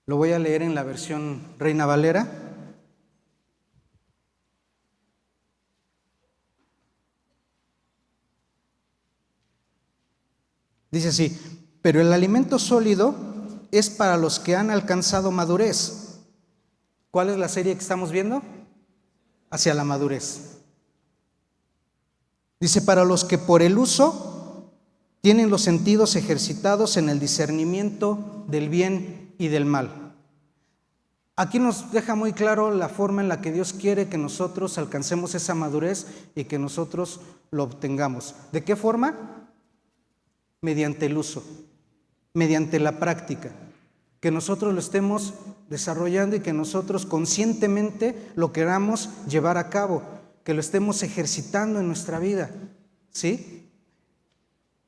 Lo voy a leer en la versión Reina Valera. Dice así: pero el alimento sólido es para los que han alcanzado madurez. ¿Cuál es la serie que estamos viendo? Hacia la madurez. Dice: para los que por el uso tienen los sentidos ejercitados en el discernimiento del bien y del mal. Aquí nos deja muy claro la forma en la que Dios quiere que nosotros alcancemos esa madurez y que nosotros lo obtengamos. ¿De qué forma? Mediante el uso, mediante la práctica, que nosotros lo estemos desarrollando y que nosotros conscientemente lo queramos llevar a cabo, que lo estemos ejercitando en nuestra vida, ¿sí?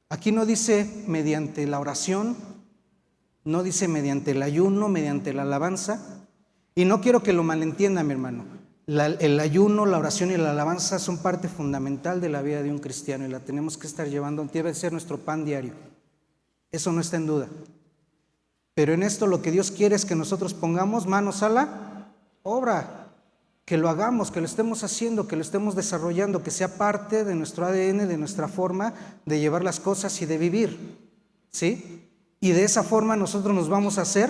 Aquí no dice mediante la oración, no dice mediante el ayuno, mediante la alabanza, y no quiero que lo malentienda, mi hermano. El ayuno, la oración y la alabanza son parte fundamental de la vida de un cristiano y la tenemos que estar llevando, debe ser nuestro pan diario. Eso no está en duda. Pero en esto lo que Dios quiere es que nosotros pongamos manos a la obra, que lo hagamos, que lo estemos haciendo, que lo estemos desarrollando, que sea parte de nuestro ADN, de nuestra forma de llevar las cosas y de vivir, ¿sí? Y de esa forma nosotros nos vamos a hacer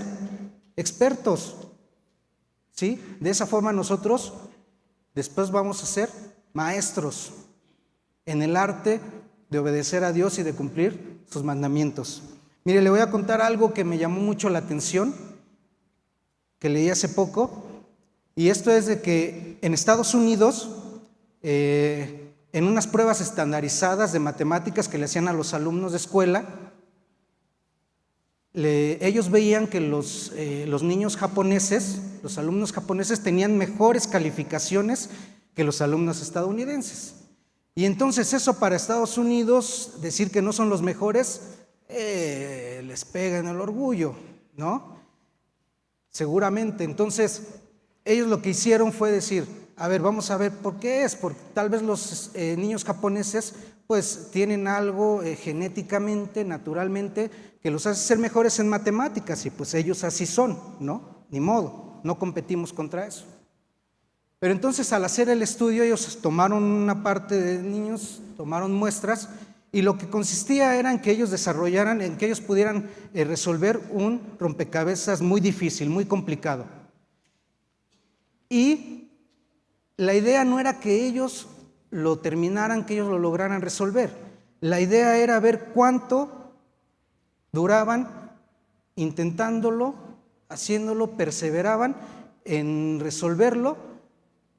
expertos, ¿sí? De esa forma nosotros después vamos a ser maestros en el arte de obedecer a Dios y de cumplir sus mandamientos. Mire, le voy a contar algo que me llamó mucho la atención, que leí hace poco, y esto es de que en Estados Unidos, en unas pruebas estandarizadas de matemáticas que le hacían a los alumnos de escuela, ellos veían que los niños japoneses, los alumnos japoneses tenían mejores calificaciones que los alumnos estadounidenses. Y entonces eso para Estados Unidos, decir que no son los mejores, les pega en el orgullo, ¿no? Seguramente. Entonces ellos lo que hicieron fue decir: a ver, vamos a ver por qué es, porque tal vez los niños japoneses pues tienen algo genéticamente, naturalmente, que los hace ser mejores en matemáticas, y pues ellos así son, ¿no? Ni modo, no competimos contra eso. Pero entonces al hacer el estudio ellos tomaron una parte de niños, tomaron muestras, y lo que consistía era en que ellos desarrollaran, en que ellos pudieran resolver un rompecabezas muy difícil, muy complicado. Y la idea no era que ellos lo terminaran, que ellos lo lograran resolver. La idea era ver cuánto duraban intentándolo, haciéndolo, perseveraban en resolverlo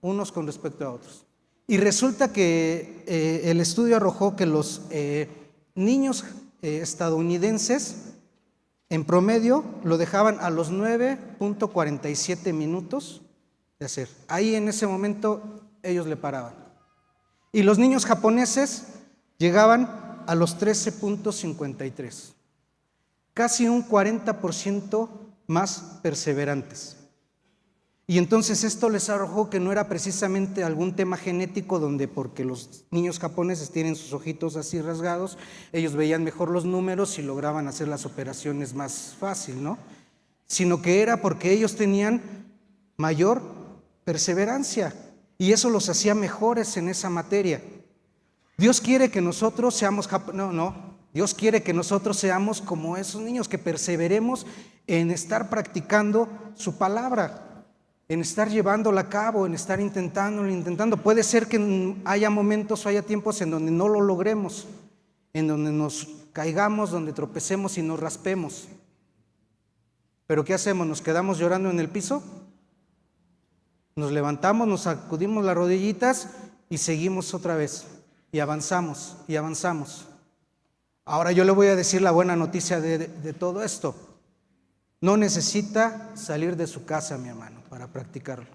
unos con respecto a otros. Y resulta que el estudio arrojó que los niños estadounidenses en promedio lo dejaban a los 9.47 minutos de hacer. Ahí en ese momento ellos le paraban. Y los niños japoneses llegaban a los 13.53. Casi un 40% más perseverantes. Y entonces esto les arrojó que no era precisamente algún tema genético donde porque los niños japoneses tienen sus ojitos así rasgados, ellos veían mejor los números y lograban hacer las operaciones más fácil, ¿no? Sino que era porque ellos tenían mayor perseverancia y eso los hacía mejores en esa materia. Dios quiere que nosotros seamos Dios quiere que nosotros seamos como esos niños, que perseveremos en estar practicando su palabra, en estar llevándola a cabo, en estar intentando. Puede ser que haya momentos o haya tiempos en donde no lo logremos, en donde nos caigamos, donde tropecemos y nos raspemos. ¿Pero qué hacemos? ¿Nos quedamos llorando en el piso? Nos levantamos, nos sacudimos las rodillitas y seguimos otra vez. Y avanzamos, y avanzamos. Ahora yo le voy a decir la buena noticia de todo esto. No necesita salir de su casa, mi hermano, para practicarlo.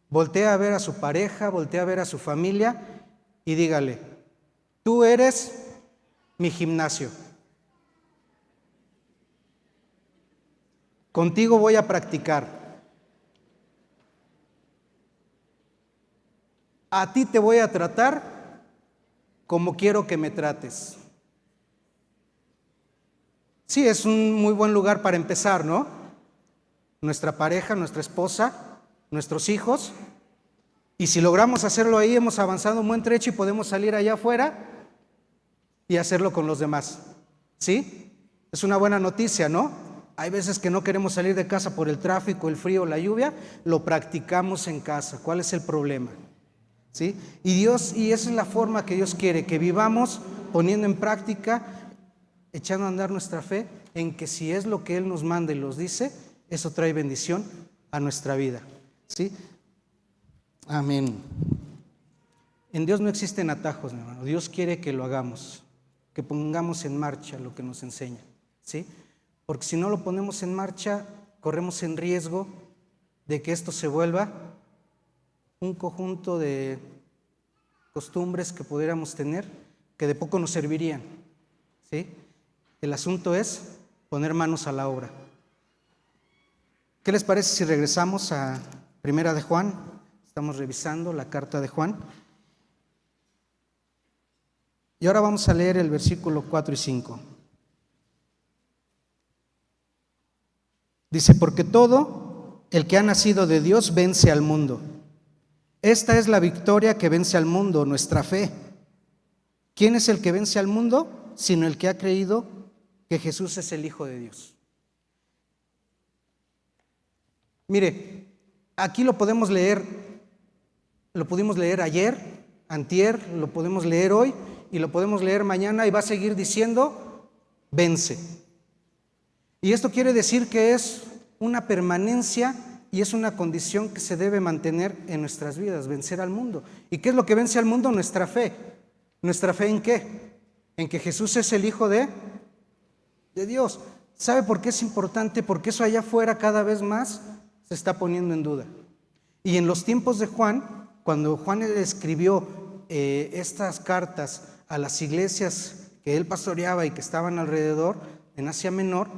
Voltea a ver a su pareja, voltea a ver a su familia y dígale: tú eres mi gimnasio. Contigo voy a practicar. a ti te voy a tratar como quiero que me trates. Sí, es un muy buen lugar para empezar, ¿no? Nuestra pareja, nuestra esposa, nuestros hijos. Y si logramos hacerlo ahí, hemos avanzado un buen trecho y podemos salir allá afuera y hacerlo con los demás. ¿Sí? Es una buena noticia, ¿no? Hay veces que no queremos salir de casa por el tráfico, el frío, la lluvia. Lo practicamos en casa. ¿Cuál es el problema? ¿Sí? Y esa es la forma que Dios quiere, que vivamos poniendo en práctica, echando a andar nuestra fe en que si es lo que Él nos manda y nos dice, eso trae bendición a nuestra vida. ¿Sí? Amén. En Dios no existen atajos, mi hermano. Dios quiere que lo hagamos, que pongamos en marcha lo que nos enseña. ¿Sí? Porque si no lo ponemos en marcha, corremos en riesgo de que esto se vuelva un conjunto de costumbres que pudiéramos tener que de poco nos servirían. ¿Sí? El asunto es poner manos a la obra. ¿Qué les parece si regresamos a Primera de Juan? Estamos revisando la carta de Juan. Y ahora vamos a leer el versículo 4 y 5. Dice, porque todo el que ha nacido de Dios vence al mundo. Esta es la victoria que vence al mundo, nuestra fe. ¿Quién es el que vence al mundo? Sino el que ha creído que Jesús es el Hijo de Dios. Mire, aquí lo pudimos leer ayer, antier, lo podemos leer hoy y lo podemos leer mañana y va a seguir diciendo, vence. Y esto quiere decir que es una permanencia y es una condición que se debe mantener en nuestras vidas, vencer al mundo. ¿Y qué es lo que vence al mundo? Nuestra fe. ¿Nuestra fe en qué? En que Jesús es el Hijo de Dios. ¿Sabe por qué es importante? Porque eso allá afuera cada vez más se está poniendo en duda. Y en los tiempos de Juan, cuando Juan escribió estas cartas a las iglesias que él pastoreaba y que estaban alrededor en Asia Menor,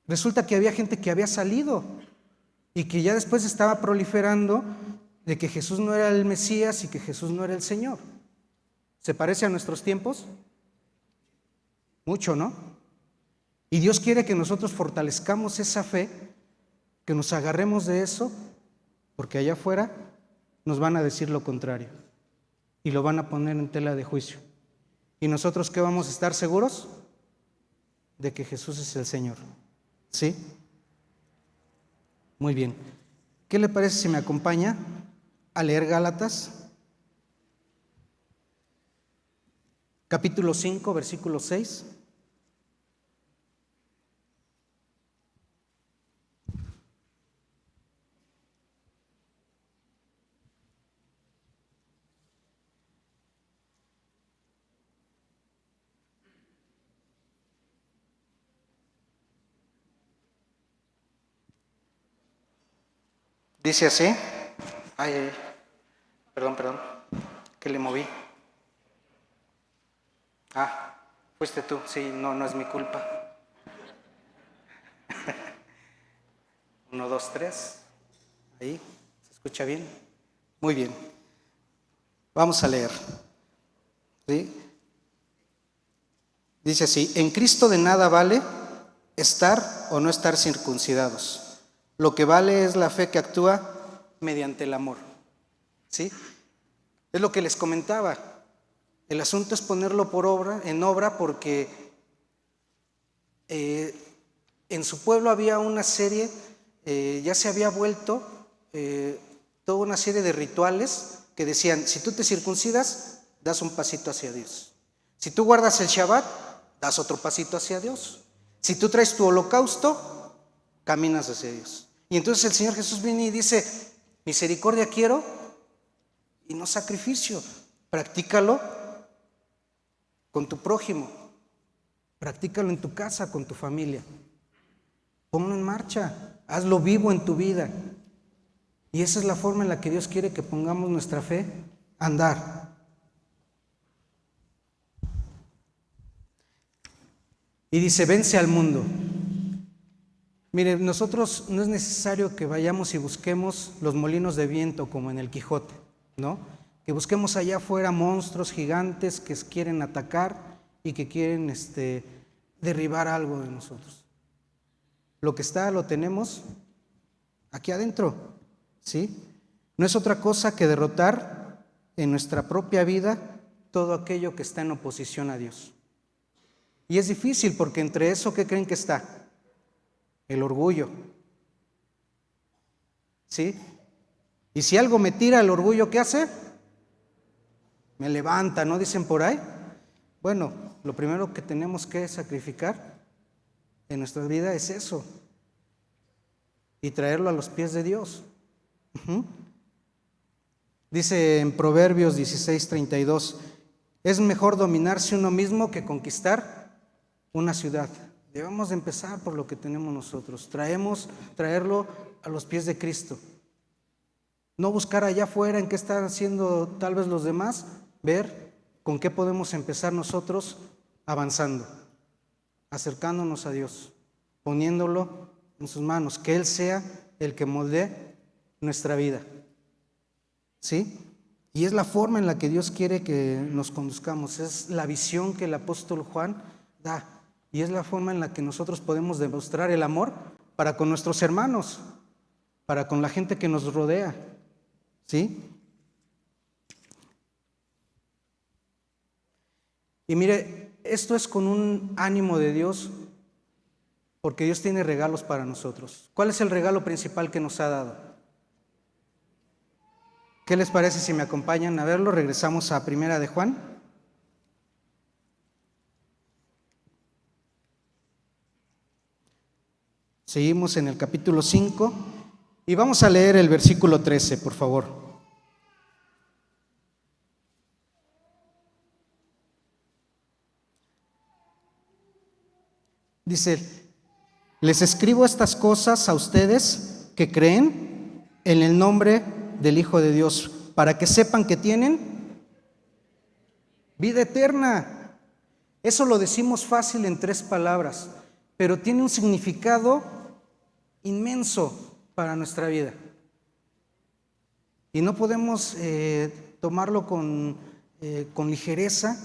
resulta que había gente que había salido y que ya después estaba proliferando de que Jesús no era el Mesías y que Jesús no era el Señor. ¿Se parece a nuestros tiempos? Mucho, ¿no? Y Dios quiere que nosotros fortalezcamos esa fe, que nos agarremos de eso, porque allá afuera nos van a decir lo contrario y lo van a poner en tela de juicio. ¿Y nosotros qué vamos a estar seguros? De que Jesús es el Señor. ¿Sí? Muy bien. ¿Qué le parece si me acompaña a leer Gálatas? Capítulo 5, versículo 6. Dice así. Ay, perdón, que le moví. Fuiste tú, sí, no es mi culpa. 1, 2, 3. Ahí, ¿se escucha bien? Muy bien. Vamos a leer. ¿Sí? Dice así, en Cristo de nada vale estar o no estar circuncidados. Lo que vale es la fe que actúa mediante el amor. ¿Sí? Es lo que les comentaba. El asunto es ponerlo en obra, porque en su pueblo había una serie, ya se había vuelto toda una serie de rituales que decían, si tú te circuncidas, das un pasito hacia Dios. Si tú guardas el Shabbat, das otro pasito hacia Dios. Si tú traes tu holocausto, caminas hacia Dios. Y entonces el Señor Jesús viene y dice, misericordia quiero y no sacrificio. Practícalo con tu prójimo, practícalo en tu casa, con tu familia. Ponlo en marcha, hazlo vivo en tu vida. Y esa es la forma en la que Dios quiere que pongamos nuestra fe a andar. Y dice, vence al mundo. Mire, nosotros no es necesario que vayamos y busquemos los molinos de viento como en el Quijote, ¿no? que busquemos allá afuera monstruos gigantes que quieren atacar y que quieren derribar algo de nosotros. Lo que está, lo tenemos aquí adentro, ¿sí? No es otra cosa que derrotar en nuestra propia vida todo aquello que está en oposición a Dios. Y es difícil porque entre eso, ¿qué creen que está? El orgullo, ¿sí? Y si algo me tira el orgullo, ¿qué hace? Me levanta, ¿no dicen por ahí? Bueno, lo primero que tenemos que sacrificar en nuestra vida es eso y traerlo a los pies de Dios. Dice en Proverbios 16:32, es mejor dominarse uno mismo que conquistar una ciudad. Debemos de empezar por lo que tenemos nosotros, traerlo a los pies de Cristo. No buscar allá afuera en qué están haciendo tal vez los demás, ver con qué podemos empezar nosotros avanzando, acercándonos a Dios, poniéndolo en sus manos, que Él sea el que moldee nuestra vida. ¿Sí? Y es la forma en la que Dios quiere que nos conduzcamos, es la visión que el apóstol Juan da, y es la forma en la que nosotros podemos demostrar el amor para con nuestros hermanos, para con la gente que nos rodea. ¿Sí? Y mire, esto es con un ánimo de Dios, porque Dios tiene regalos para nosotros. ¿Cuál es el regalo principal que nos ha dado? ¿Qué les parece si me acompañan a verlo? Regresamos a Primera de Juan. Seguimos en el capítulo 5 y vamos a leer el versículo 13, por favor. Dice, les escribo estas cosas a ustedes que creen en el nombre del Hijo de Dios, para que sepan que tienen vida eterna. Eso lo decimos fácil en 3 palabras, pero tiene un significado inmenso para nuestra vida. Y no podemos tomarlo con ligereza,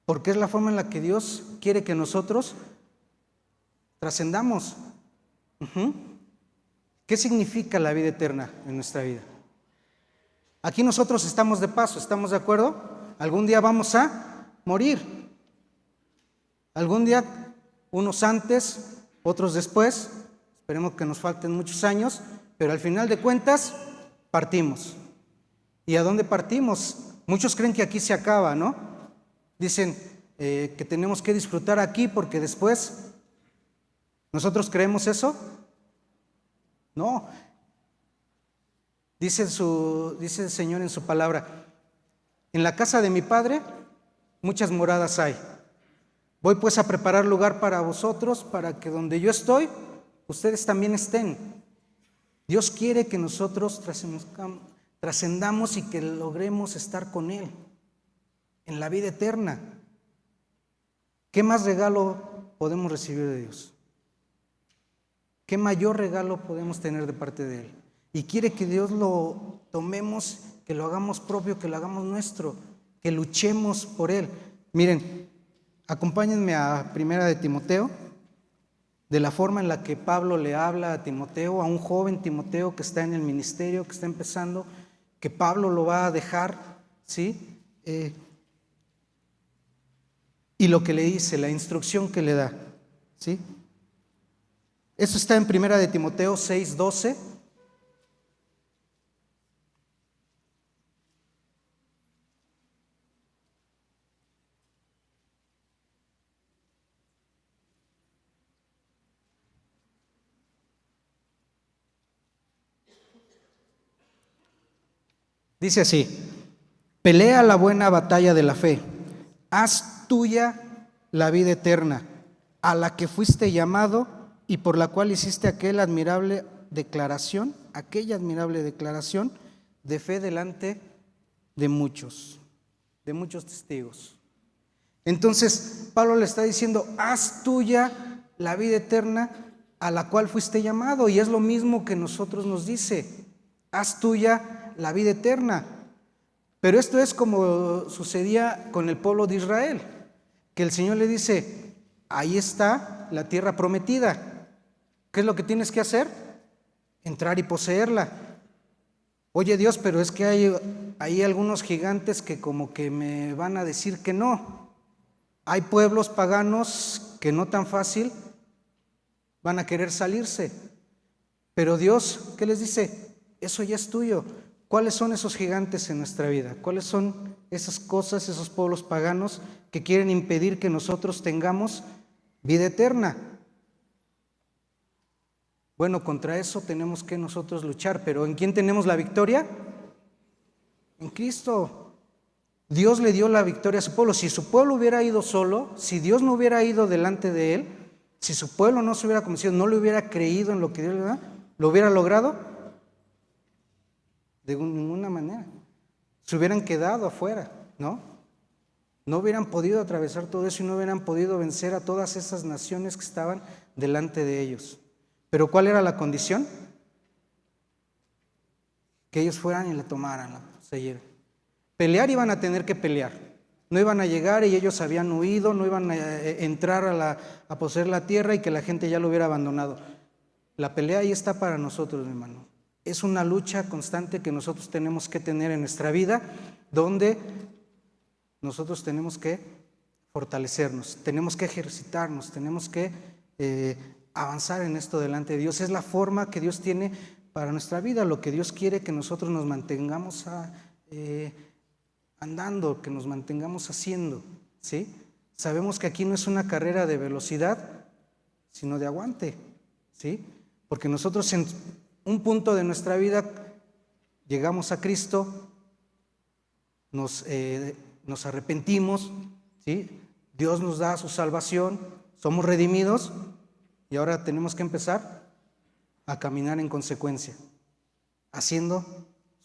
porque es la forma en la que Dios quiere que nosotros trascendamos. ¿Qué significa la vida eterna en nuestra vida? Aquí nosotros estamos de paso, ¿estamos de acuerdo? Algún día vamos a morir. Algún día, unos antes, otros después. Esperemos que nos falten muchos años, pero al final de cuentas, partimos. ¿Y a dónde partimos? Muchos creen que aquí se acaba, ¿no? Dicen que tenemos que disfrutar aquí porque después, ¿nosotros creemos eso? No. Dice el Señor en su palabra, en la casa de mi Padre muchas moradas hay. Voy pues a preparar lugar para vosotros, para que donde yo estoy, ustedes también estén. Dios quiere que nosotros trascendamos y que logremos estar con Él en la vida eterna. ¿Qué más regalo podemos recibir de Dios? ¿Qué mayor regalo podemos tener de parte de Él? Y quiere que Dios lo tomemos, que lo hagamos propio, que lo hagamos nuestro, que luchemos por Él. Miren, acompáñenme a Primera de Timoteo, de la forma en la que Pablo le habla a Timoteo, a un joven Timoteo que está en el ministerio, que está empezando, que Pablo lo va a dejar, ¿sí? Y lo que le dice, la instrucción que le da, ¿sí? Eso está en Primera de Timoteo 6:12. Dice así, pelea la buena batalla de la fe, haz tuya la vida eterna, a la que fuiste llamado y por la cual hiciste aquella admirable declaración de fe delante de muchos testigos. Entonces, Pablo le está diciendo, haz tuya la vida eterna a la cual fuiste llamado, y es lo mismo que nosotros nos dice, haz tuya la vida eterna. Pero esto es como sucedía con el pueblo de Israel, que el Señor le dice, ahí está la tierra prometida. ¿Qué es lo que tienes que hacer? Entrar y poseerla. Oye Dios, pero es que hay algunos gigantes que como que me van a decir que no. Hay pueblos paganos que no tan fácil van a querer salirse. Pero Dios, ¿qué les dice? Eso ya es tuyo. ¿Cuáles son esos gigantes en nuestra vida? ¿Cuáles son esas cosas, esos pueblos paganos que quieren impedir que nosotros tengamos vida eterna? Bueno, contra eso tenemos que nosotros luchar, pero ¿en quién tenemos la victoria? En Cristo. Dios le dio la victoria a su pueblo. Si su pueblo hubiera ido solo, si Dios no hubiera ido delante de él, si su pueblo no se hubiera convencido, no le hubiera creído en lo que Dios le da, ¿lo hubiera logrado? De ninguna manera. Se hubieran quedado afuera, ¿no? No hubieran podido atravesar todo eso y no hubieran podido vencer a todas esas naciones que estaban delante de ellos. Pero ¿cuál era la condición? Que ellos fueran y la tomaran, la poseyeran. Pelear iban a tener que pelear. No iban a llegar y ellos habían huido, no iban a entrar a poseer la tierra y que la gente ya lo hubiera abandonado. La pelea ahí está para nosotros, mi hermano. Es una lucha constante que nosotros tenemos que tener en nuestra vida, donde nosotros tenemos que fortalecernos, tenemos que ejercitarnos, tenemos que avanzar en esto delante de Dios. Es la forma que Dios tiene para nuestra vida, lo que Dios quiere que nosotros nos mantengamos andando, que nos mantengamos haciendo, ¿sí? Sabemos que aquí no es una carrera de velocidad, sino de aguante, ¿sí? Porque nosotros en un punto de nuestra vida llegamos a Cristo, nos arrepentimos, ¿sí? Dios nos da su salvación, somos redimidos y ahora tenemos que empezar a caminar en consecuencia, haciendo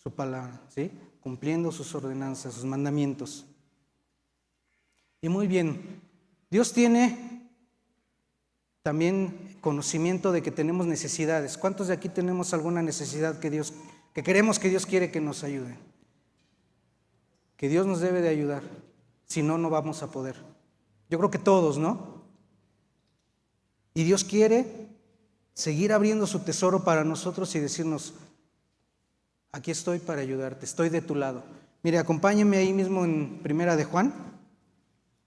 su palabra, ¿sí? Cumpliendo sus ordenanzas, sus mandamientos. Y muy bien, Dios tiene también conocimiento de que tenemos necesidades. ¿Cuántos de aquí tenemos alguna necesidad que queremos que Dios quiere que nos ayude? Que Dios nos debe de ayudar, si no, no vamos a poder. Yo creo que todos, ¿no? Y Dios quiere seguir abriendo su tesoro para nosotros y decirnos, aquí estoy para ayudarte, estoy de tu lado. Mire, acompáñenme ahí mismo en Primera de Juan.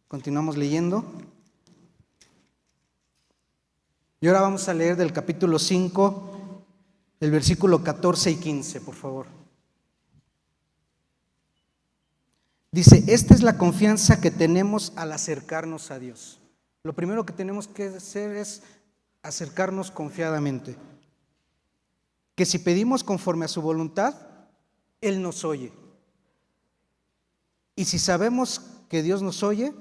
Continuamos leyendo. Y ahora vamos a leer del capítulo 5, el versículo 14 y 15, por favor. Dice, esta es la confianza que tenemos al acercarnos a Dios. Lo primero que tenemos que hacer es acercarnos confiadamente. Que si pedimos conforme a su voluntad, Él nos oye. Y si sabemos que Dios nos oye,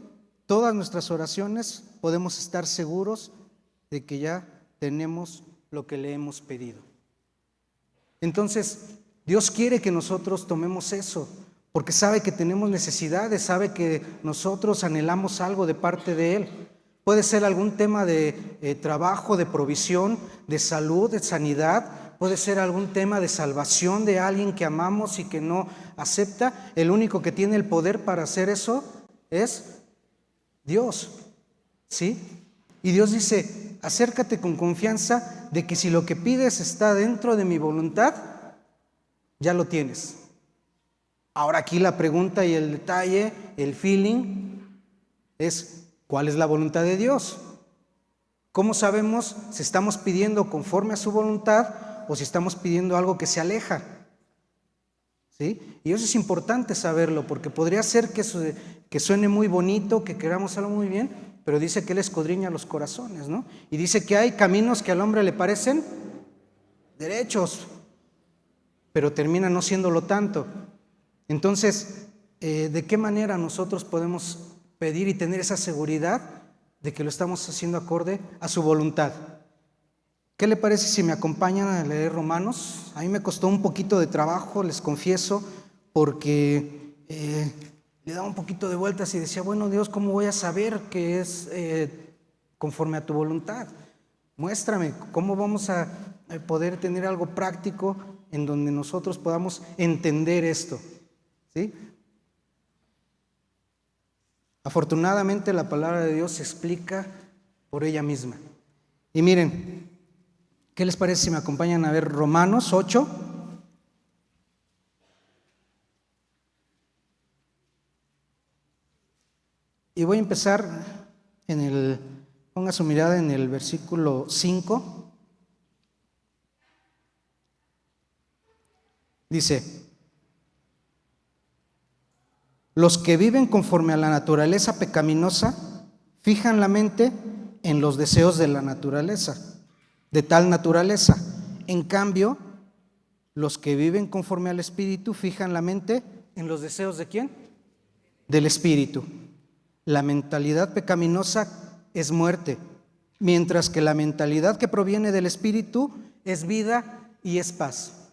todas nuestras oraciones podemos estar seguros de que ya tenemos lo que le hemos pedido. Entonces, Dios quiere que nosotros tomemos eso, porque sabe que tenemos necesidades, sabe que nosotros anhelamos algo de parte de Él. Puede ser algún tema de trabajo, de provisión, de salud, de sanidad. Puede ser algún tema de salvación de alguien que amamos y que no acepta. El único que tiene el poder para hacer eso es Dios, ¿sí? Y Dios dice, acércate con confianza de que si lo que pides está dentro de mi voluntad, ya lo tienes. Ahora aquí la pregunta y el detalle, el feeling, es ¿cuál es la voluntad de Dios? ¿Cómo sabemos si estamos pidiendo conforme a su voluntad o si estamos pidiendo algo que se aleja? ¿Sí? Y eso es importante saberlo, porque podría ser que suene muy bonito, que queramos algo muy bien, pero dice que Él escudriña los corazones, ¿no? Y dice que hay caminos que al hombre le parecen derechos, pero terminan no siéndolo tanto. Entonces, ¿de qué manera nosotros podemos pedir y tener esa seguridad de que lo estamos haciendo acorde a su voluntad? ¿Qué le parece si me acompañan a leer Romanos? A mí me costó un poquito de trabajo, les confieso, porque le daba un poquito de vueltas y decía, bueno, Dios, ¿cómo voy a saber que es conforme a tu voluntad? Muéstrame, ¿cómo vamos a poder tener algo práctico en donde nosotros podamos entender esto? ¿Sí? Afortunadamente la palabra de Dios se explica por ella misma. Y miren, ¿qué les parece si me acompañan a ver Romanos 8? Y voy a empezar ponga su mirada en el versículo 5. Dice: los que viven conforme a la naturaleza pecaminosa fijan la mente en los deseos de la naturaleza, de tal naturaleza. En cambio, los que viven conforme al Espíritu fijan la mente en los deseos ¿de quién? Del Espíritu. La mentalidad pecaminosa es muerte, mientras que la mentalidad que proviene del Espíritu es vida y es paz.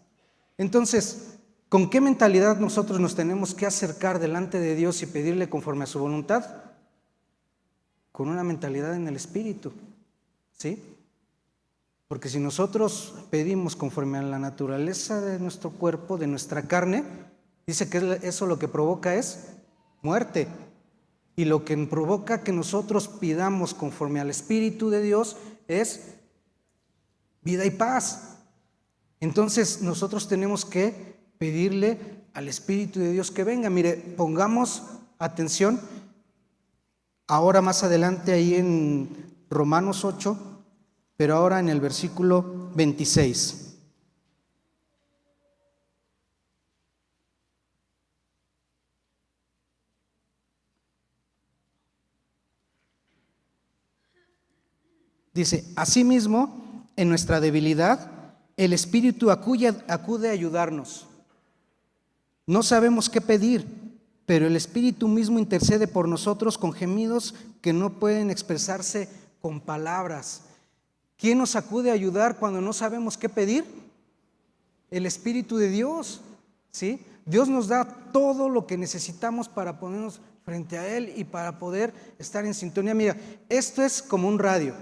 Entonces, ¿con qué mentalidad nosotros nos tenemos que acercar delante de Dios y pedirle conforme a su voluntad? Con una mentalidad en el Espíritu, ¿sí? Porque si nosotros pedimos conforme a la naturaleza de nuestro cuerpo, de nuestra carne, dice que eso lo que provoca es muerte. Y lo que provoca que nosotros pidamos conforme al Espíritu de Dios es vida y paz. Entonces nosotros tenemos que pedirle al Espíritu de Dios que venga. Mire, pongamos atención ahora más adelante ahí en Romanos 8, pero ahora en el versículo 26. Dice: asimismo, en nuestra debilidad, el Espíritu acude a ayudarnos. No sabemos qué pedir, pero el Espíritu mismo intercede por nosotros con gemidos que no pueden expresarse con palabras. ¿Quién nos acude a ayudar cuando no sabemos qué pedir? El Espíritu de Dios, ¿sí? Dios nos da todo lo que necesitamos para ponernos frente a Él y para poder estar en sintonía. Mira, esto es como un radio.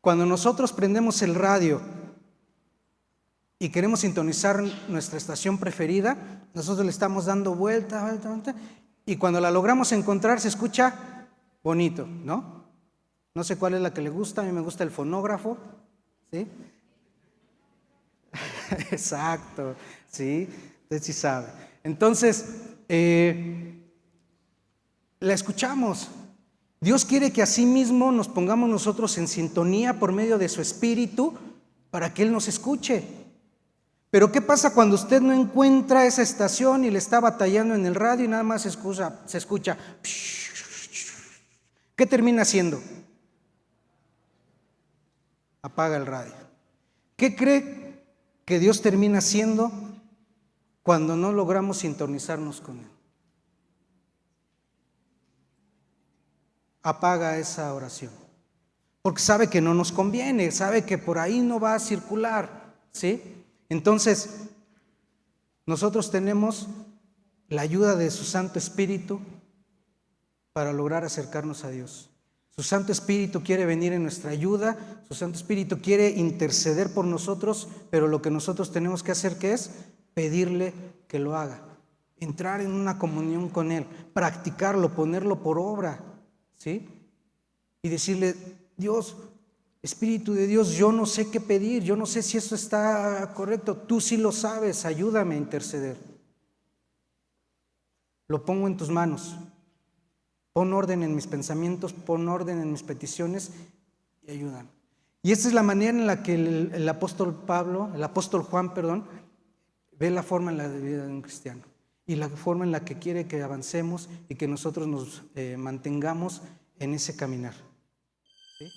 Cuando nosotros prendemos el radio y queremos sintonizar nuestra estación preferida, nosotros le estamos dando vuelta, y cuando la logramos encontrar se escucha bonito, ¿no? No sé cuál es la que le gusta, a mí me gusta el fonógrafo, ¿sí? Exacto, ¿sí? Usted sí sabe. Entonces, la escuchamos. Dios quiere que así mismo nos pongamos nosotros en sintonía por medio de su Espíritu para que Él nos escuche. Pero ¿qué pasa cuando usted no encuentra esa estación y le está batallando en el radio y nada más se escucha? ¿Qué termina haciendo? Apaga el radio. ¿Qué cree que Dios termina haciendo cuando no logramos sintonizarnos con Él? Apaga esa oración, porque sabe que no nos conviene, sabe que por ahí no va a circular, ¿sí? Entonces, nosotros tenemos la ayuda de su Santo Espíritu para lograr acercarnos a Dios. Su Santo Espíritu quiere venir en nuestra ayuda, su Santo Espíritu quiere interceder por nosotros, pero lo que nosotros tenemos que hacer, ¿qué es? Pedirle que lo haga, entrar en una comunión con Él, practicarlo, ponerlo por obra, ¿sí? Y decirle: Dios, Espíritu de Dios, yo no sé qué pedir, yo no sé si esto está correcto, tú sí lo sabes, ayúdame a interceder. Lo pongo en tus manos. Pon orden en mis pensamientos, pon orden en mis peticiones y ayúdame. Y esta es la manera en la que el apóstol Juan, ve la forma en la vida de un cristiano y la forma en la que quiere que avancemos y que nosotros nos mantengamos en ese caminar, ¿sí?